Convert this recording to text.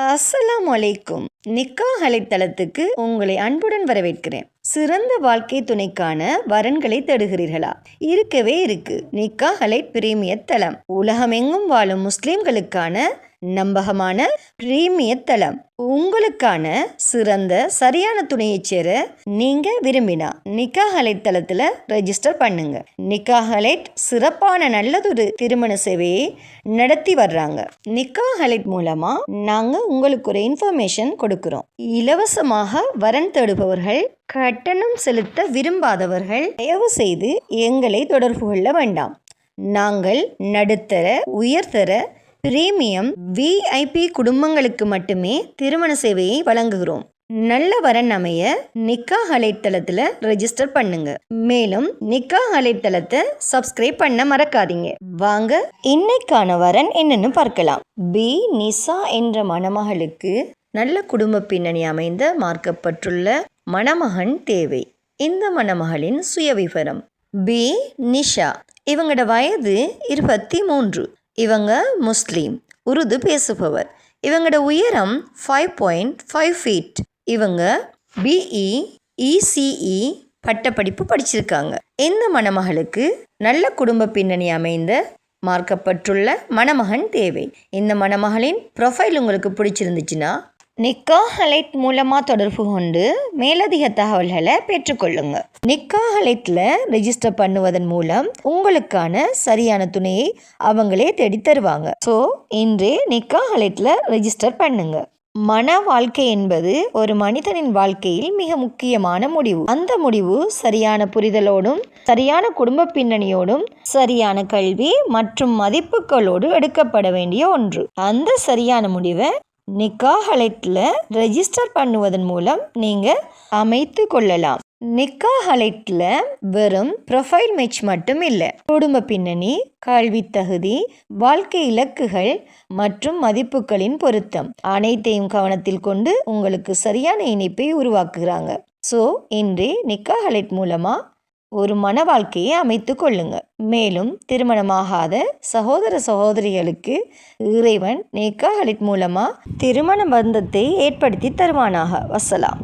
அஸ்ஸலாமு அலைக்கும். நிக்காஹ் அலைத்தளத்துக்கு உங்களை அன்புடன் வரவேற்கிறேன். சிறந்த வாழ்க்கை துணைக்கான வரன்களை தேடுகிறீர்களா? இருக்கவே இருக்கு நிக்காஹ் அலை பிரீமியர் தளம். உலகமெங்கும் வாழும் முஸ்லிம்களுக்கான நம்பகமான பிரீமியர் தளம். உங்களுக்கான சிறந்த சரியான துணையை சேர நீங்க விரும்பினா நிக்காஹ் அலைட் தளத்துல ரெஜிஸ்டர் பண்ணுங்க. நிக்காஹ் அலைட் சிறப்பான நல்லதொரு திருமண சேவையை நடத்தி வர்றாங்க. நிக்காஹ் அலைட் மூலமா நாங்க உங்களுக்கு ஒரு இன்ஃபர்மேஷன் கொடுக்கிறோம். இலவசமாக வரன் தேடுபவர்கள், கட்டணம் செலுத்த விரும்பாதவர்கள் தயவு செய்து எங்களை தொடர்பு கொள்ள வேண்டாம். நாங்கள் நடுத்தர, உயர்தர, பிரீமியம், VIP குடும்பங்களுக்கு மட்டுமே திருமண சேவையை வழங்குகிறோம். நல்ல வரன் அமைய நிக்காஹ் அலைட் தளத்துல ரெஜிஸ்டர் பண்ணுங்க. மேலும் நிக்காஹ் அலைட் தளத்தை சப்ஸ்கிரைப் பண்ண மறக்காதீங்க. வாங்க இன்னைக்கான வரன் என்னன்னு பார்க்கலாம். பி நிசா என்ற மணமகளுக்கு நல்ல குடும்ப பின்னணி அமைந்த மார்க்கப்பட்டுள்ள மணமகன் தேவை. இந்த மணமகளின் சுயவிவரம். பி நிஷா, இவங்களோட வயது 23. இவங்க முஸ்லீம், உருது பேசுபவர். இவங்களோட உயரம் 5.5 feet. இவங்க BE ECE பட்டப்படிப்பு படிச்சிருக்காங்க. இந்த மணமகளுக்கு நல்ல குடும்ப பின்னணி அமைந்த மார்க்கப்பட்டுள்ள மணமகன் தேவை. இந்த மணமகளின் ப்ரொஃபைல் உங்களுக்கு பிடிச்சிருந்துச்சுன்னா நிக்காஹ் அலைட் மூலமாக தொடர்பு கொண்டு மேலதிக தகவல்களை பெற்றுக்கொள்ளுங்க. நிக்காஹ் அலைட்டில் ரெஜிஸ்டர் பண்ணுவதன் மூலம் உங்களுக்கான சரியான துணையை அவங்களே தேடி தருவாங்க. ஸோ இன்றே நிக்காஹ் அலைட்டில் ரெஜிஸ்டர் பண்ணுங்க. மன வாழ்க்கை என்பது ஒரு மனிதனின் வாழ்க்கையில் மிக முக்கியமான முடிவு. அந்த முடிவு சரியான புரிதலோடும், சரியான குடும்ப பின்னணியோடும், சரியான கல்வி மற்றும் மதிப்புகளோடு எடுக்கப்பட வேண்டிய ஒன்று. அந்த சரியான முடிவை நிக்காஹ் அலைட்டில் ரெஜிஸ்டர் பண்ணுவதன் மூலம் நீங்கள் அமைத்து கொள்ளலாம். நிக்காஹ் அலைட்டில் வெறும் ப்ரொஃபைல் மேட்ச் மட்டும் இல்லை, குடும்ப பின்னணி, கல்வி தகுதி, வாழ்க்கை இலக்குகள் மற்றும் மதிப்புகளின் பொருத்தம் அனைத்தையும் கவனத்தில் கொண்டு உங்களுக்கு சரியான இணைப்பை உருவாக்குகிறாங்க. ஸோ இன்றே நிக்காஹ் அலைட் மூலமாக ஒரு மன வாழ்க்கையை அமைத்து கொள்ளுங்க. மேலும் திருமணமாகாத சகோதர சகோதரிகளுக்கு இறைவன் நிக்காஹ் அலைட் மூலமாக திருமண பந்தத்தை ஏற்படுத்தி தருவானாக. வஸ்ஸலாம்.